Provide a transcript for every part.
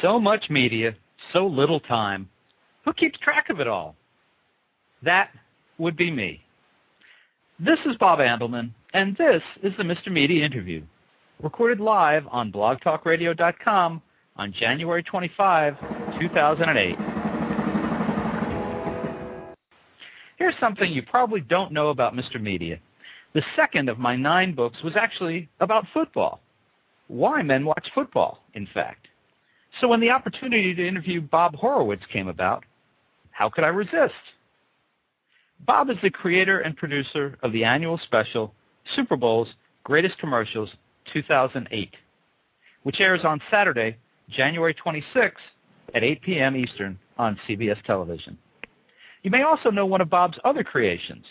So much media, so little time. Who keeps track of it all? That would be me. This is Bob Andelman, and this is the Mr. Media Interview, recorded live on blogtalkradio.com on January 25, 2008. Here's something you probably don't know about Mr. Media. The second of my 9 books was actually about football. Why men watch football, in fact. So when the opportunity to interview Bob Horowitz came about, how could I resist? Bob is the creator and producer of the annual special, Super Bowl's Greatest Commercials 2008, which airs on Saturday, January 26 at 8 p.m. Eastern on CBS television. You may also know one of Bob's other creations,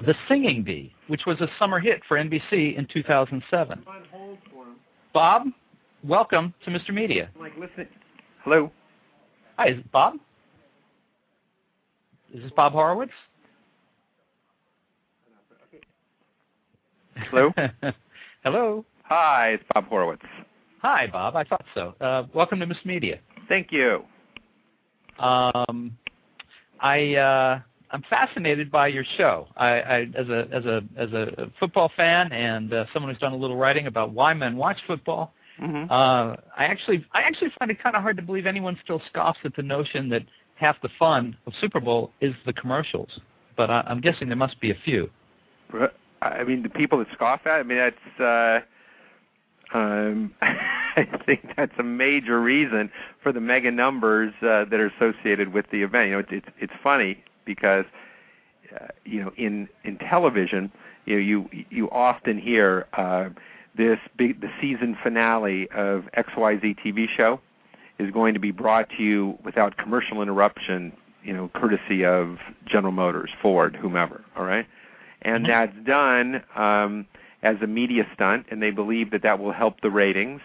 The Singing Bee, which was a summer hit for NBC in 2007. Bob, welcome to Mr. Media. Listen. Hello. Hi, is it Bob? Is this Bob Horowitz? Hello? Hello. Hi, it's Bob Horowitz. Hi, Bob. I thought so. Welcome to Mr. Media. Thank you. I'm fascinated by your show. As a football fan and someone who's done a little writing about why men watch football, I actually find it kind of hard to believe anyone still scoffs at the notion that half the fun of Super Bowl is the commercials. But I'm guessing there must be a few. I mean, the people that scoff at it, I mean, that's I think that's a major reason for the mega numbers that are associated with the event. You know, it's funny because in television, you often hear the season finale of XYZ TV show is going to be brought to you without commercial interruption, courtesy of General Motors, Ford, whomever. All right, and that's done as a media stunt, and they believe that will help the ratings.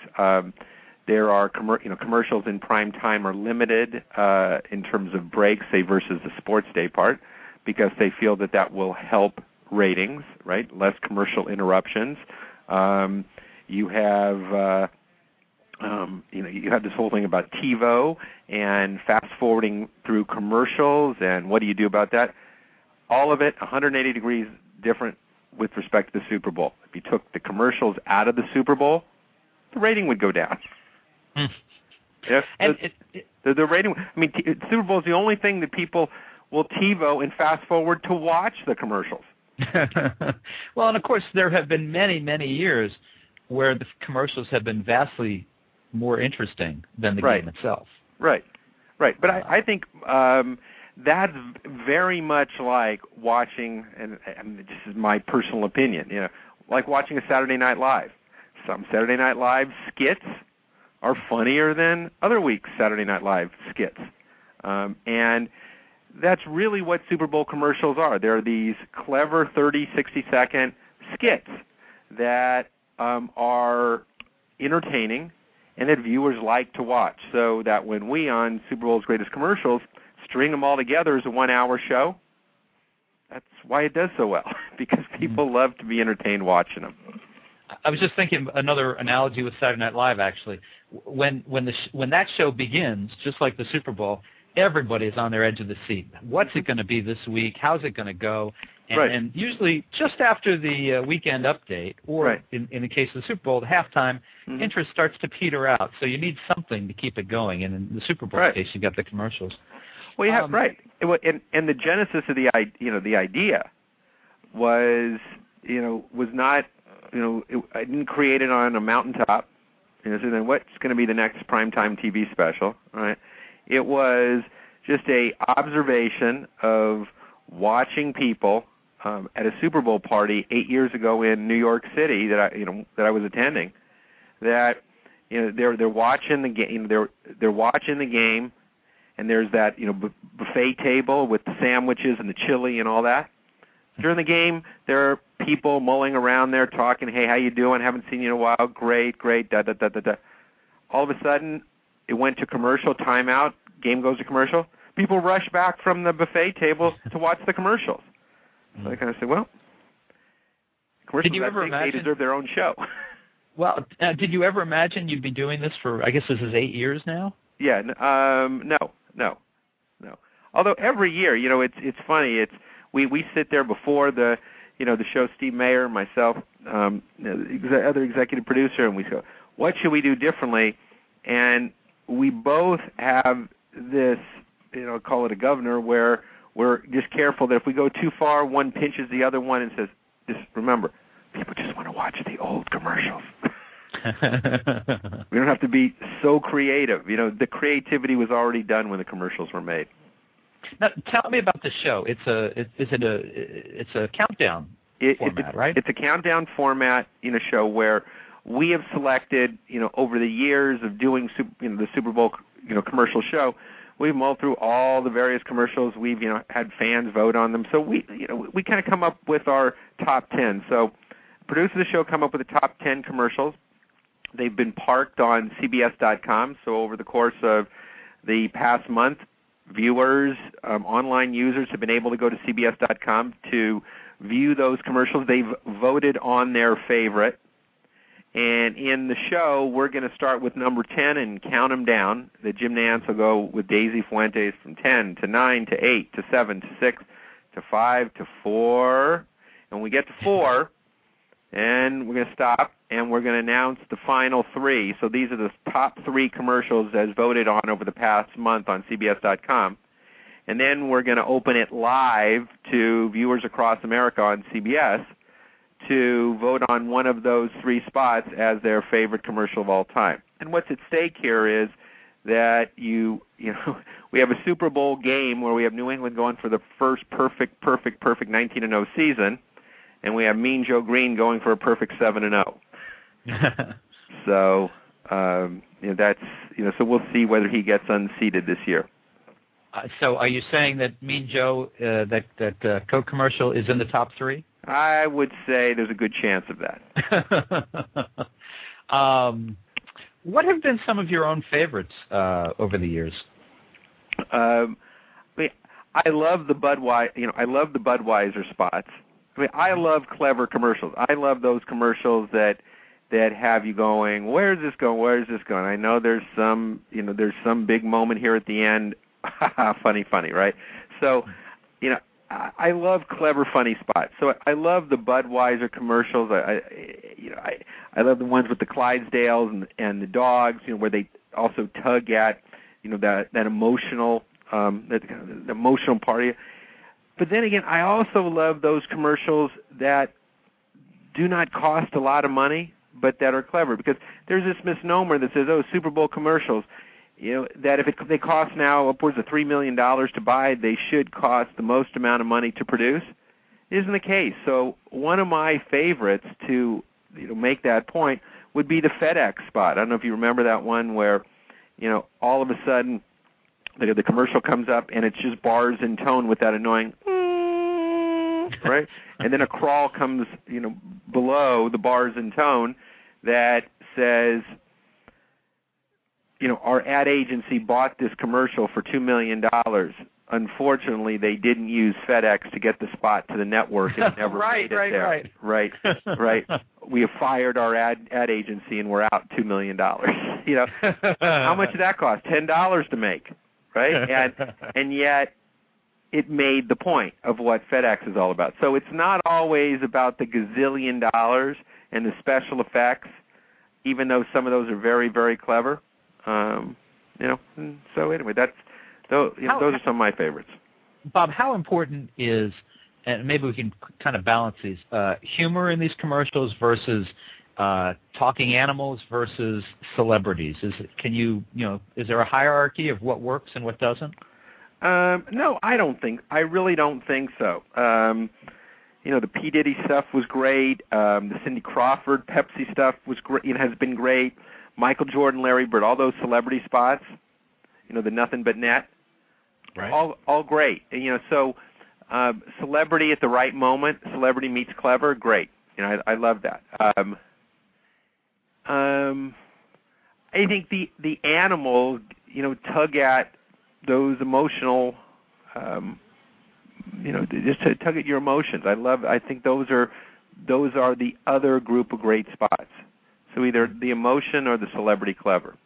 There are commercials in prime time are limited in terms of breaks, say, versus the sports day part, because they feel that will help ratings, right? Less commercial interruptions. You have you have this whole thing about TiVo and fast forwarding through commercials, and what do you do about that? All of it 180 degrees different with respect to the Super Bowl. If you took the commercials out of the Super Bowl, the rating would go down. Yes, the rating. I mean, Super Bowl is the only thing that people will TiVo and fast forward to watch the commercials. Well, and of course, there have been many, many years where the commercials have been vastly more interesting than the game itself. Right. But I think that's very much like watching, and this is my personal opinion, like watching a Saturday Night Live. Some Saturday Night Live skits are funnier than other weeks' Saturday Night Live skits. And that's really what Super Bowl commercials are. They're these clever 30, 60-second skits that are entertaining and that viewers like to watch. So that when we, on Super Bowl's Greatest Commercials, string them all together as a 1-hour show, that's why it does so well, because people love to be entertained watching them. I was just thinking another analogy with Saturday Night Live, actually. When that show begins, just like the Super Bowl, everybody is on their edge of the seat. What's it going to be this week? How's it going to go? And usually just after the weekend update, or in the case of the Super Bowl, the halftime, interest starts to peter out. So you need something to keep it going. And in the Super Bowl case, you got the commercials. Well, yeah, and the genesis of the idea was not I didn't create it on a mountaintop. So then what's going to be the next primetime TV special? Right? It was just a observation of watching people at a Super Bowl party 8 years ago in New York City that I was attending. That they're watching the game. They're watching the game. And there's that buffet table with the sandwiches and the chili and all that. During the game, there are people mulling around there talking, "Hey, how you doing? Haven't seen you in a while. Great, da da da da da." All of a sudden, it went to commercial timeout. Game goes to commercial. People rush back from the buffet table to watch the commercials. So I kind of said, "Well, commercials, did you ever imagine? They deserve their own show." Well, did you ever imagine you'd be doing this for, I guess this is 8 years now? Yeah, no. Although every year, it's funny. We sit there before the show, Steve Mayer, myself, the other executive producer, and we go, what should we do differently? And we both have this, call it a governor, where we're just careful that if we go too far, one pinches the other one and says, just remember, people just want to watch the old commercials. We don't have to be so creative. The creativity was already done when the commercials were made. Now, tell me about the show. It's a countdown format, right? It's a countdown format in a show where we have selected, over the years of doing the Super Bowl, commercial show, we've mulled through all the various commercials. We've, had fans vote on them. So we kind of come up with our top 10. So producers of the show come up with the top 10 commercials. They've been parked on CBS.com. So over the course of the past month, viewers, online users have been able to go to CBS.com to view those commercials. They've voted on their favorite. And in the show, we're going to start with number 10 and count them down. The Jim Nance will go with Daisy Fuentes from 10 to 9 to 8 to 7 to 6 to 5 to 4. And when we get to 4, and we're going to stop, and we're going to announce the final 3. So these are the top 3 commercials as voted on over the past month on CBS.com. And then we're going to open it live to viewers across America on CBS to vote on one of those 3 spots as their favorite commercial of all time. And what's at stake here is that we have a Super Bowl game where we have New England going for the first perfect 19-0 season, and we have Mean Joe Green going for a perfect 7-0. So so we'll see whether he gets unseated this year. So are you saying that Mean Joe, that Coke commercial is in the top 3? I would say there's a good chance of that. What have been some of your own favorites over the years? I love the Budweiser spots. I love clever commercials. I love those commercials that have you going, where's this going? Where's this going? I know there's some big moment here at the end. funny, right? So, I love clever, funny spots. So I love the Budweiser commercials. I love the ones with the Clydesdales and the dogs, where they also tug at, that emotional, the emotional part of you. But then again, I also love those commercials that do not cost a lot of money, but that are clever. Because there's this misnomer that says, Super Bowl commercials, that if they cost now upwards of $3 million to buy, they should cost the most amount of money to produce. It isn't the case. So one of my favorites to make that point would be the FedEx spot. I don't know if you remember that one where, all of a sudden the commercial comes up and it's just bars in tone with that annoying, right? And then a crawl comes, below the bars in tone that says, our ad agency bought this commercial for $2 million. Unfortunately, they didn't use FedEx to get the spot to the network. It never made it there. Right. We have fired our ad agency and we're out $2 million. How much did that cost? $10 to make, right? And yet it made the point of what FedEx is all about. So it's not always about the gazillion dollars and the special effects, even though some of those are very, very clever. So anyway, those are some of my favorites. Bob, how important is, and maybe we can kind of balance these, humor in these commercials versus talking animals versus celebrities? Is there a hierarchy of what works and what doesn't? No, I really don't think so. The P. Diddy stuff was great. The Cindy Crawford Pepsi stuff was great. It has been great. Michael Jordan, Larry Bird, all those celebrity spots, the Nothing But Net, right. all great. So celebrity at the right moment, celebrity meets clever, great. I love that. I think the animals, tug at those emotional, just to tug at your emotions. I think those are the other group of great spots. So either the emotion or the celebrity clever.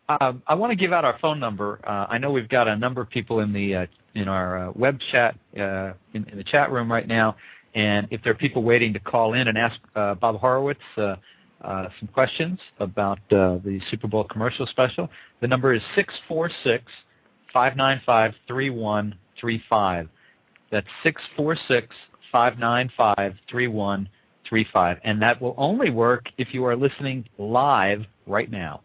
I want to give out our phone number. I know we've got a number of people in the in our web chat in the chat room right now, and if there are people waiting to call in and ask Bob Horowitz some questions about the Super Bowl commercial special, the number is 646-595-3135. That's 646-595-3135, and that will only work if you are listening live right now.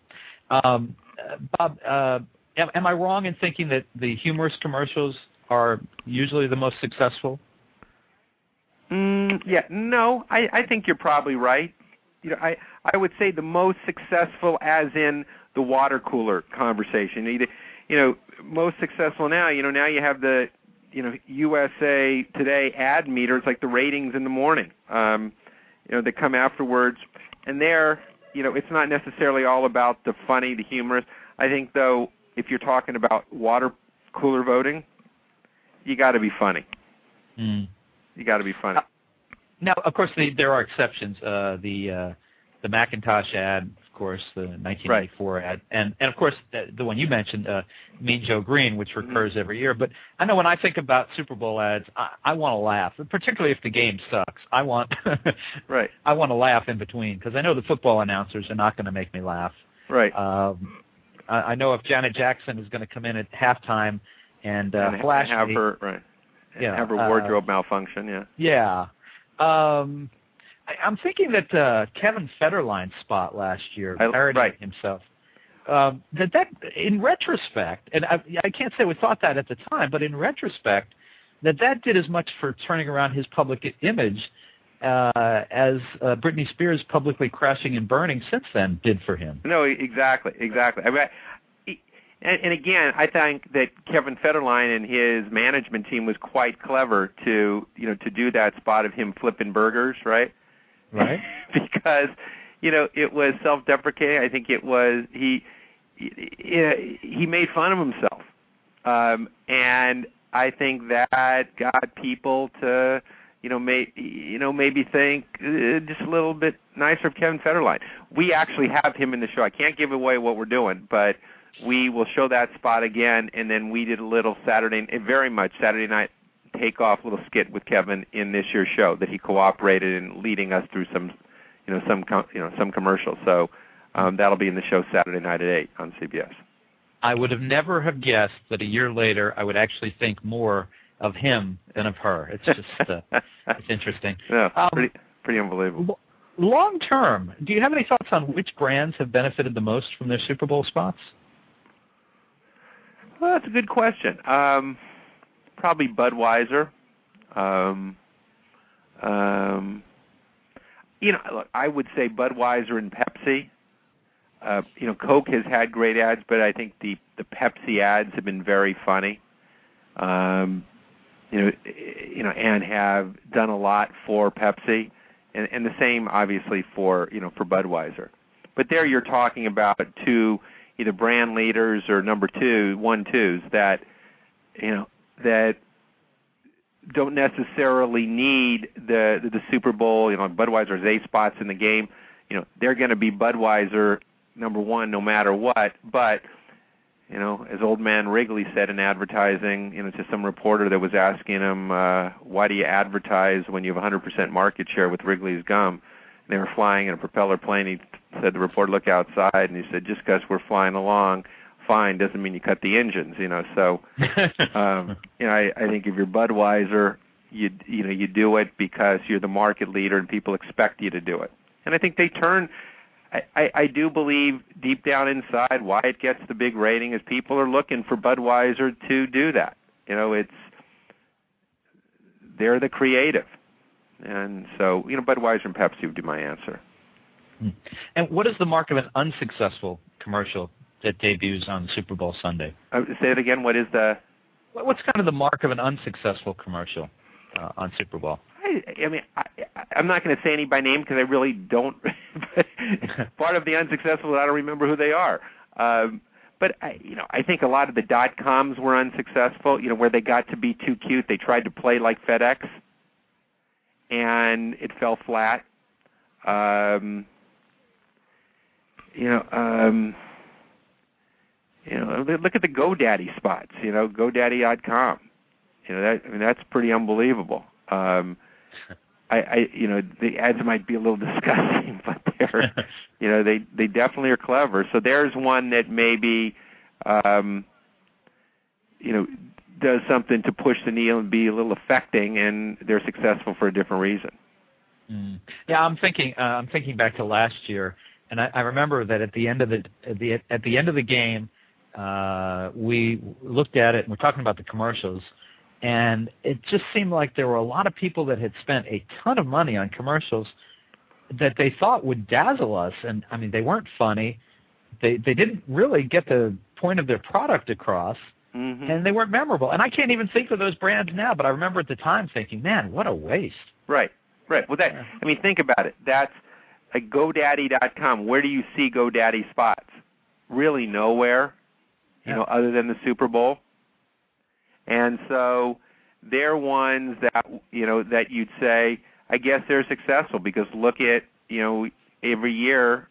Bob, am I wrong in thinking that the humorous commercials are usually the most successful? Yeah, no, I think you're probably right. You know, I would say the most successful, as in the water cooler conversation. Most successful now. Now you have the USA Today ad meters, like the ratings in the morning. That come afterwards, and there. It's not necessarily all about the funny, the humorous. I think, though, if you're talking about water cooler voting, you got to be funny. You got to be funny. Now, of course, there are exceptions. The Macintosh ad, of course, the 1994 ad, and of course the one you mentioned, Mean Joe Green, which recurs every year. But I know when I think about Super Bowl ads, I want to laugh, particularly if the game sucks. I want I want to laugh in between, because I know the football announcers are not going to make me laugh. Right. I know if Janet Jackson is going to come in at halftime and flash have me, her have her wardrobe malfunction. Yeah. I'm thinking that Kevin Federline's spot last year, parodying himself, that in retrospect, and I can't say we thought that at the time, but in retrospect, that did as much for turning around his public image as Britney Spears publicly crashing and burning since then did for him. No, exactly. I mean, and again, I think that Kevin Federline and his management team was quite clever to do that spot of him flipping burgers, right? Right. Because, it was self-deprecating. I think it was, he made fun of himself. And I think that got people to, maybe think just a little bit nicer of Kevin Federline. We actually have him in the show. I can't give away what we're doing, but we will show that spot again, and then we did a little Saturday night takeoff little skit with Kevin in this year's show that he cooperated in leading us through some commercials. So that'll be in the show Saturday night at 8 on CBS. I would have never have guessed that a year later I would actually think more of him than of her. It's just it's interesting. Yeah, pretty unbelievable. Long term, do you have any thoughts on which brands have benefited the most from their Super Bowl spots? Well, that's a good question. Probably Budweiser. Look, I would say Budweiser and Pepsi. Coke has had great ads, but I think the Pepsi ads have been very funny. And have done a lot for Pepsi, and the same obviously for Budweiser. But there you're talking about two either brand leaders or number 1-2s that that don't necessarily need the Super Bowl. Budweiser's 8 spots in the game. They're going to be Budweiser number 1 no matter what. But as old man Wrigley said in advertising, to some reporter that was asking him, why do you advertise when you have 100% market share with Wrigley's gum? And they were flying in a propeller plane. He said, the reporter, look outside, and he said, just because we're flying along fine doesn't mean you cut the engines, So, I think if you're Budweiser, you do it because you're the market leader and people expect you to do it. And I think they turn. I do believe deep down inside why it gets the big rating is people are looking for Budweiser to do that. They're the creative. And so, Budweiser and Pepsi would be my answer. And what is the mark of an unsuccessful commercial that debuts on Super Bowl Sunday? Say it again. What is the... What's kind of the mark of an unsuccessful commercial on Super Bowl? I'm not going to say any by name because I really don't. Part of the unsuccessful, I don't remember who they are. But I think a lot of the .coms were unsuccessful. Where they got to be too cute, they tried to play like FedEx, and it fell flat. look at the GoDaddy spots. GoDaddy.com. That's pretty unbelievable. The ads might be a little disgusting, but they're, they definitely are clever. So there's one that maybe, does something to push the needle and be a little affecting, and they're successful for a different reason. Yeah, I'm thinking back to last year, and I remember that at the end of the game, we looked at it and we're talking about the commercials, and it just seemed like there were a lot of people that had spent a ton of money on commercials that they thought would dazzle us, and they weren't funny. They didn't really get the point of their product across. Mm-hmm. And they weren't memorable. And I can't even think of those brands now, but I remember at the time thinking, man, what a waste. Right. Well, think about it. That's like GoDaddy.com. Where do you see GoDaddy spots? Really nowhere, other than the Super Bowl. And so they're ones that, that you'd say, I guess they're successful because look at, every year,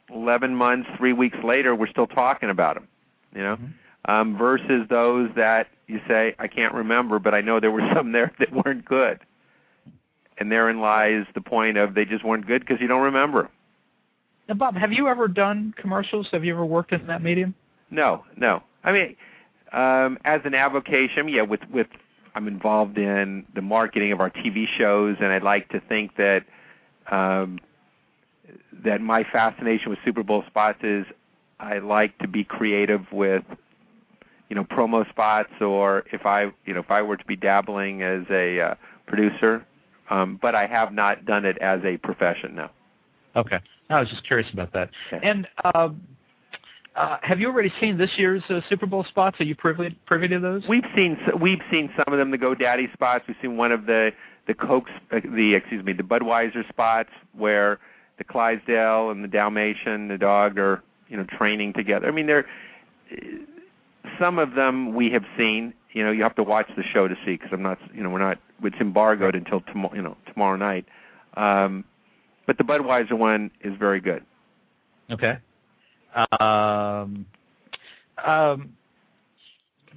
11 months, 3 weeks later, we're still talking about them, Mm-hmm. Versus those that you say, I can't remember, but I know there were some there that weren't good. And therein lies the point of they just weren't good because you don't remember. Now, Bob, have you ever done commercials? Have you ever worked in that medium? No. As an avocation, with I'm involved in the marketing of our TV shows, and I'd like to think that that my fascination with Super Bowl spots is I like to be creative with promo spots, or if I were to be dabbling as a producer, but I have not done it as a profession, no. Okay. I was just curious about that. Okay. And have you already seen this year's Super Bowl spots? Are you privy to those? We've seen some of them, the GoDaddy spots. We've seen one of the Budweiser spots where the Clydesdale and the Dalmatian, the dog, are training together. Some of them we have seen. You have to watch the show to see because it's embargoed until tomorrow night. But the Budweiser one is very good. Okay.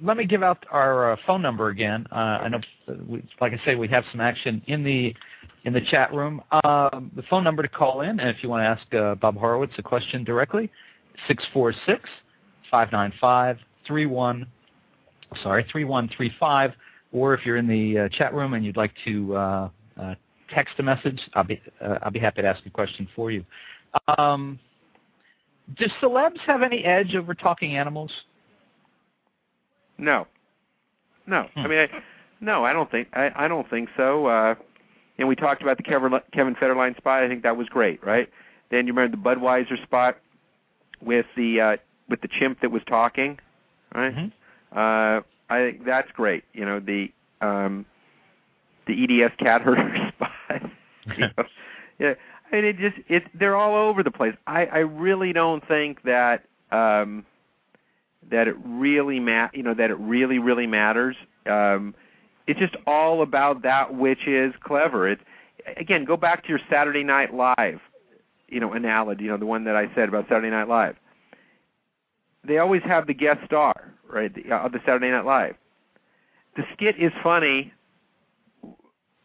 Let me give out our phone number again. I know, like I say, we have some action in the chat room. The phone number to call in, and if you want to ask Bob Horowitz a question directly, 646-595-3135, or if you're in the chat room and you'd like to text a message, I'll be happy to ask a question for you. Do celebs have any edge over talking animals? No. No, I don't think so. And we talked about the Kevin Federline spot. I think that was great, right? Then you remember the Budweiser spot with the chimp that was talking, right? Mm-hmm. I think that's great. The EDS cat herder spot. Yeah. They're all over the place. I really don't think that it really really matters. It's just all about that which is clever. Again, go back to your Saturday Night Live, analogy. The one that I said about Saturday Night Live. They always have the guest star, right? Of the Saturday Night Live. The skit is funny,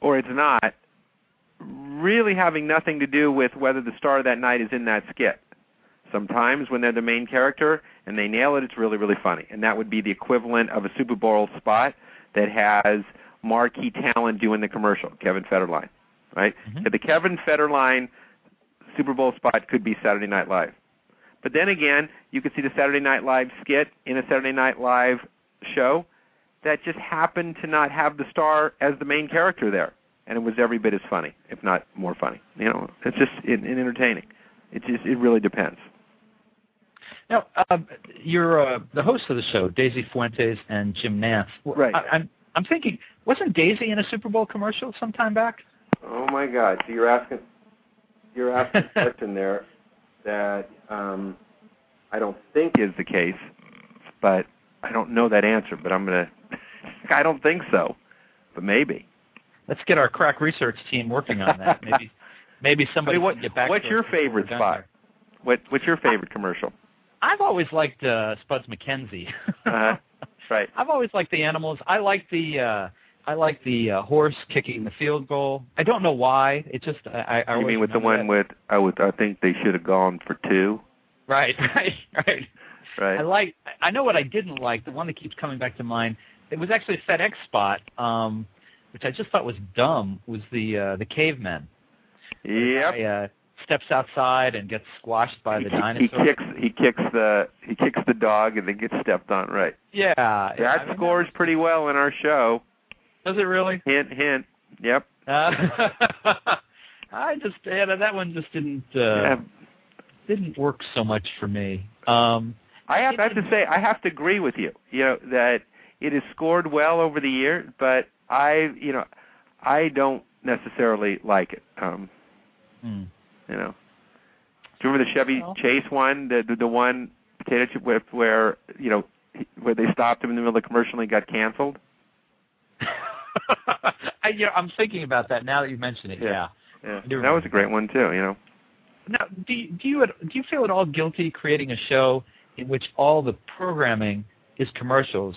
or it's not, really having nothing to do with whether the star of that night is in that skit. Sometimes when they're the main character and they nail it, it's really, really funny. And that would be the equivalent of a Super Bowl spot that has marquee talent doing the commercial, Kevin Federline, right? Mm-hmm. The Kevin Federline Super Bowl spot could be Saturday Night Live. But then again, you could see the Saturday Night Live skit in a Saturday Night Live show that just happened to not have the star as the main character there. And it was every bit as funny, if not more funny. It's just entertaining. It really depends. Now, you're the host of the show, Daisy Fuentes and Jim Nance. Right. I'm thinking, wasn't Daisy in a Super Bowl commercial some time back? Oh my God! So you're asking a question there that I don't think is the case, but I don't know that answer. But I don't think so, but maybe. Let's get our crack research team working on that. Maybe somebody can get back to us. What's your favorite spot? What's your favorite commercial? I've always liked Spuds MacKenzie. Right. I've always liked the animals. I like the horse kicking the field goal. I don't know why. It just I You mean with the one that. with I think they should have gone for 2. Right. Right. I know what I didn't like. The one that keeps coming back to mind. It was actually a FedEx spot, which I just thought was dumb. Was the cavemen? Yep. The guy, steps outside and gets squashed by the dinosaur. He kicks the dog and then gets stepped on. Right. Yeah. That scores pretty well in our show. Does it really? Hint, hint. Yep. That one just didn't work so much for me. I have to say, I have to agree with you. That it has scored well over the year, but I don't necessarily like it. Do you remember the Chevy Chase one, the one potato chip whip where they stopped him in the middle of the commercial and he got canceled? I'm thinking about that now that you mention it. Yeah. That was a great one too. Now, do you feel at all guilty creating a show in which all the programming is commercials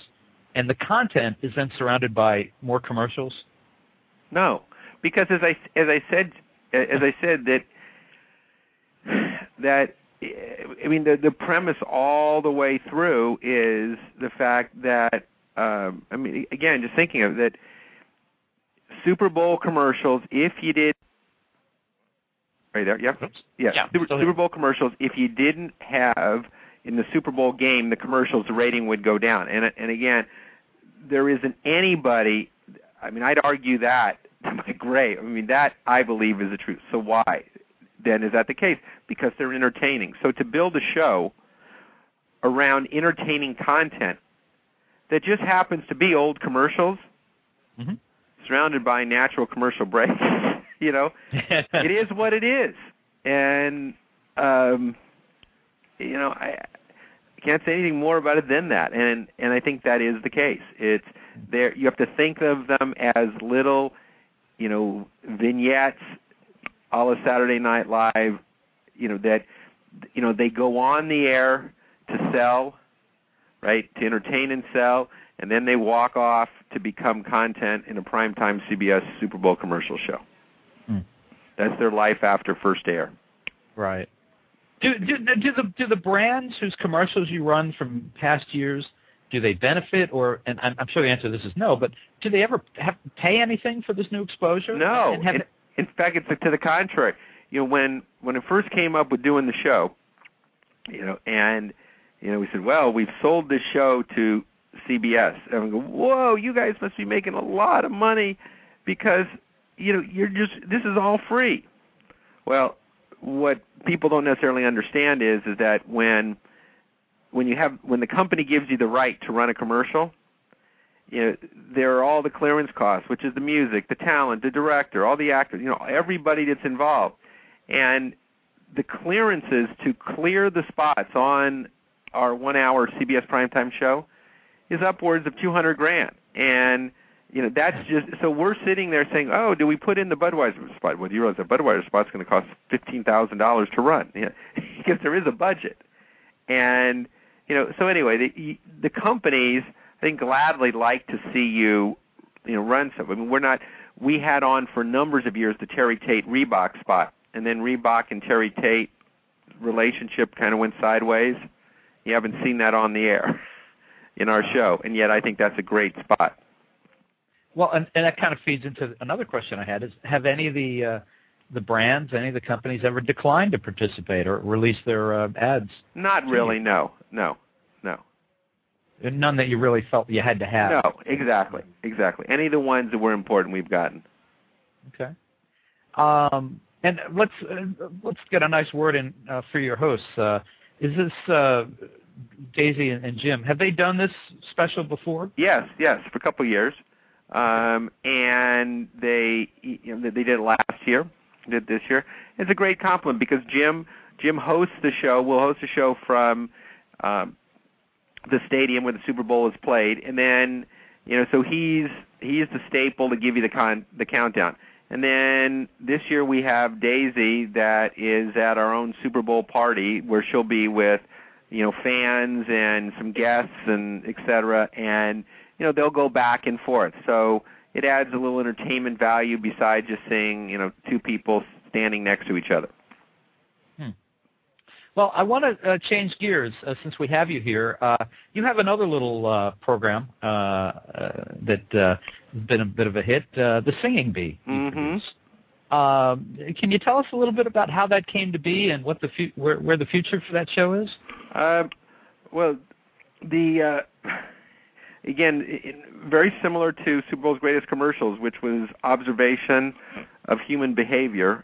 and the content is then surrounded by more commercials? No, because as I said that I mean the premise all the way through is the fact that again, just thinking of that Super Bowl commercials. If you did, are you there? Yep. Yeah. Super Bowl commercials. If you didn't have in the Super Bowl game the commercials, the rating would go down. And again, there isn't anybody. I mean, I'd argue that to my grave. I mean, that I believe is the truth. So why then is that the case? Because they're entertaining. So to build a show around entertaining content that just happens to be old commercials, surrounded by natural commercial breaks, it is what it is. And, I can't say anything more about it than that. And I think that is the case. It's there. You have to think of them as little, vignettes, a la Saturday Night Live, that, they go on the air to sell, right, to entertain and sell, and then they walk off to become content in a primetime CBS Super Bowl commercial show. That's their life after first air. Right. Do the brands whose commercials you run from past years, do they benefit, and I'm sure the answer to this is no, but do they ever have to pay anything for this new exposure? No. In fact, it's to the contrary. When it first came up with doing the show, and we said, well, we've sold this show to CBS. And we go, whoa, you guys must be making a lot of money because, this is all free. Well, what people don't necessarily understand is that when the company gives you the right to run a commercial, there are all the clearance costs, which is the music, the talent, the director, all the actors, everybody that's involved. And the clearances to clear the spots on our 1-hour CBS primetime show is upwards of $200,000. And, that's just, so we're sitting there saying, oh, do we put in the Budweiser spot? Well, do you realize the Budweiser spot's going to cost $15,000 to run? Because there is a budget. And, so anyway, the companies, I think, gladly like to see you, run something. I mean, we had on for numbers of years the Terry Tate Reebok spot, and then Reebok and Terry Tate relationship kind of went sideways. You haven't seen that on the air in our show, and yet I think that's a great spot. Well, and that kind of feeds into another question I had, is have any of the brands, any of the companies ever declined to participate or release their ads? Not really, no. And none that you really felt you had to have? No, exactly. Any of the ones that were important we've gotten. Okay. And let's get a nice word in for your hosts. Is this Daisy and Jim? Have they done this special before? Yes, for a couple of years, and they did it last year, did this year. It's a great compliment because Jim hosts the show. Will host the show from the stadium where the Super Bowl is played, and then so he's the staple to give you the countdown. And then this year we have Daisy that is at our own Super Bowl party where she'll be with, fans and some guests and et cetera, and, they'll go back and forth. So it adds a little entertainment value besides just seeing, two people standing next to each other. Well, I want to change gears since we have you here. You have another little program that has been a bit of a hit, The Singing Bee. Mm-hmm. Can you tell us a little bit about how that came to be and what where the future for that show is? Again, very similar to Super Bowl's Greatest Commercials, which was observation of human behavior.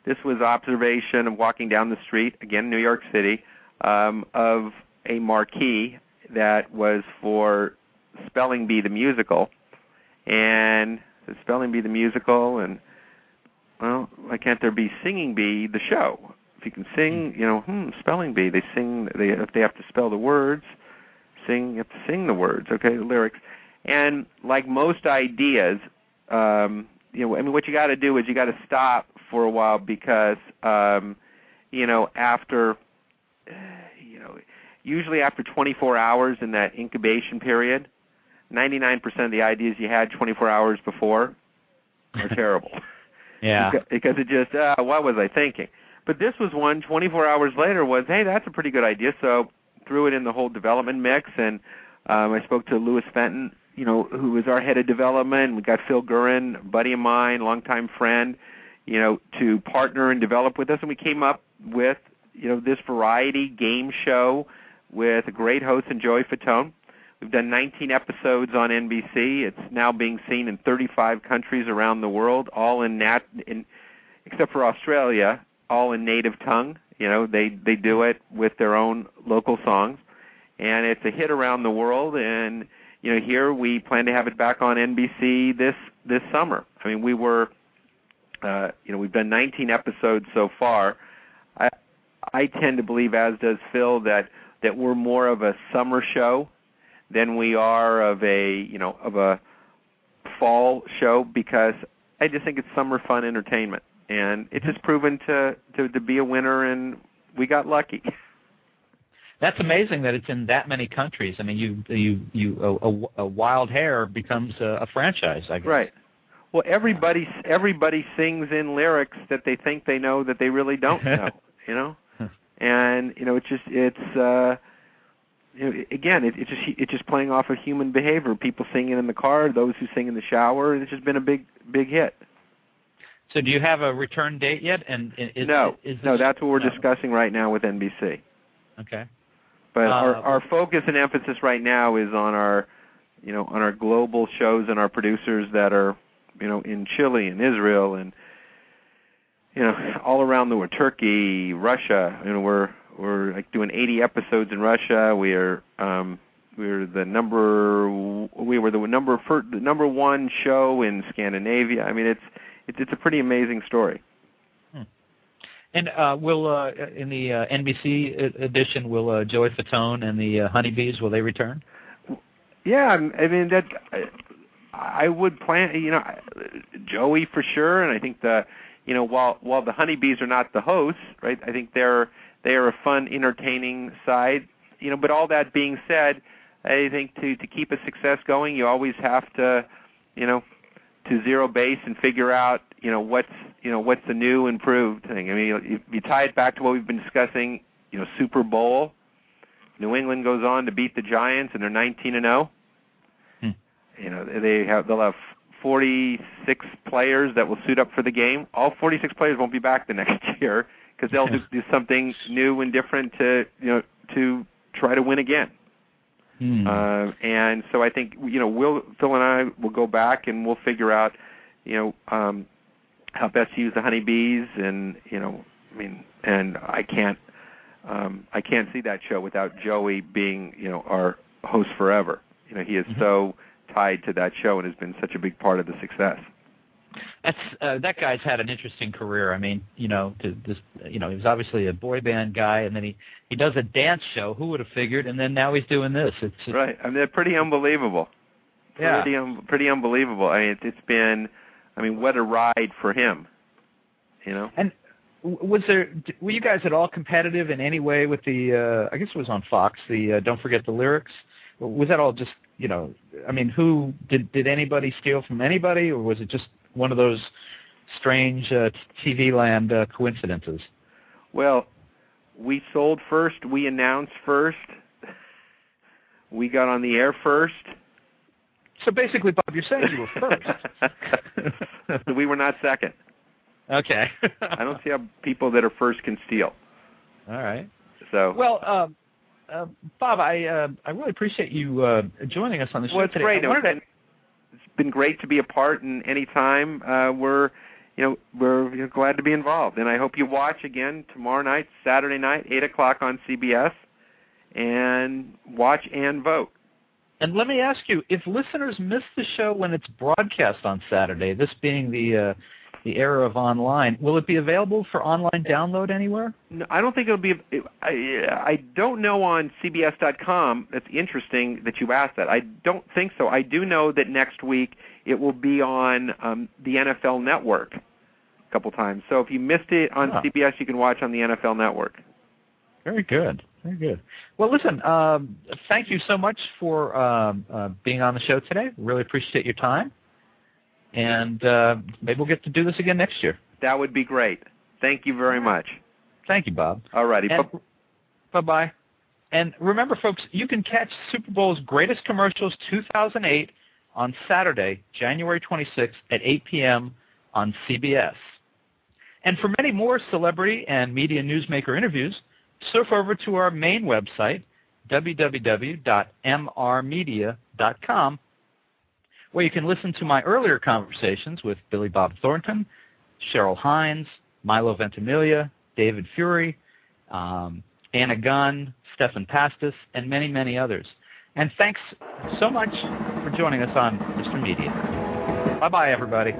This was observation of walking down the street, again, New York City, of a marquee that was for Spelling Bee the Musical. And the Spelling Bee the Musical, and, well, why can't there be Singing Bee the show? If you can sing, Spelling Bee, they sing, if they have to spell the words, you have to sing the words, okay, the lyrics. And like most ideas, what you got to do is you got to stop for a while because, usually after 24 hours in that incubation period, 99% of the ideas you had 24 hours before are terrible. Yeah. Because it just, what was I thinking? But this was one 24 hours later was, hey, that's a pretty good idea. So threw it in the whole development mix, and I spoke to Louis Fenton, who was our head of development. We got Phil Gurin, a buddy of mine, longtime friend, to partner and develop with us, and we came up with, this variety game show with a great host in Joey Fatone. We've done 19 episodes on NBC. It's now being seen in 35 countries around the world, all except for Australia, all in native tongue. They do it with their own local songs, and it's a hit around the world. And here we plan to have it back on NBC this summer. I mean, we've done 19 episodes so far. I tend to believe, as does Phil, that we're more of a summer show than we are of a fall show, because I just think it's summer fun entertainment. And it's just proven to be a winner, and we got lucky. That's amazing that it's in that many countries. I mean, a Wild Hair becomes a franchise, I guess. Right. Well, everybody sings in lyrics that they think they know that they really don't know. And it's just playing off of human behavior. People singing in the car, those who sing in the shower. It's just been a big hit. So do you have a return date yet? No, that's what we're discussing right now with NBC. Okay. But our focus and emphasis right now is on our global shows and our producers that are, in Chile and Israel and, all around the world, Turkey, Russia. We're like doing 80 episodes in Russia. We were the number one show in Scandinavia. I mean, it's a pretty amazing story. And will in the NBC edition, will Joey Fatone and the Honeybees, will they return? Yeah, I mean I would plan. Joey for sure, and I think while the Honeybees are not the hosts, right? I think they are a fun, entertaining side. But all that being said, I think to keep a success going, you always have to to zero base and figure out what's the new improved thing. I mean, you tie it back to what we've been discussing. Super Bowl. New England goes on to beat the Giants, and they're 19-0. They'll have 46 players that will suit up for the game. All 46 players won't be back the next year because they'll do something new and different to try to win again. And so I think Phil and I will go back and we'll figure out how best to use the Honeybees, and and I can't see that show without Joey being our host forever. He is so tied to that show and has been such a big part of the success. That guy's had an interesting career. I mean, he was obviously a boy band guy, and then he does a dance show. Who would have figured? And then now he's doing this. It's right. I mean, they're pretty unbelievable. Yeah. Pretty unbelievable. I mean, it's been I mean, what a ride for him, you know. And were you guys at all competitive in any way with the, I guess it was on Fox, the Don't Forget the Lyrics? Was that all just, you know, I mean, who, did anybody steal from anybody, or was it just one of those strange TV land coincidences? Well, we sold first, we announced first, we got on the air first. So basically, Bob, you're saying you were first. We were not second. Okay. I don't see how people that are first can steal. All right. So. Well, Bob, I really appreciate you joining us on the show today. Well, it's great. It's been great to be a part, and any time we're glad to be involved. And I hope you watch again tomorrow night, Saturday night, 8 o'clock on CBS, and watch and vote. And let me ask you, if listeners miss the show when it's broadcast on Saturday, this being the era of online, will it be available for online download anywhere? No, I don't think it'll be. I don't know on CBS.com. That's interesting that you asked that. I don't think so. I do know that next week it will be on the NFL Network a couple times. So if you missed it on CBS, you can watch on the NFL Network. Very good. Very good. Well, listen, thank you so much for being on the show today. Really appreciate your time. And maybe we'll get to do this again next year. That would be great. Thank you very much. Thank you, Bob. All righty. Bye-bye. And remember, folks, you can catch Super Bowl's Greatest Commercials 2008 on Saturday, January 26th at 8 p.m. on CBS. And for many more celebrity and media newsmaker interviews, surf over to our main website, www.mrmedia.com, where you can listen to my earlier conversations with Billy Bob Thornton, Cheryl Hines, Milo Ventimiglia, David Fury, Anna Gunn, Stephan Pastis, and many, many others. And thanks so much for joining us on Mr. Media. Bye-bye, everybody.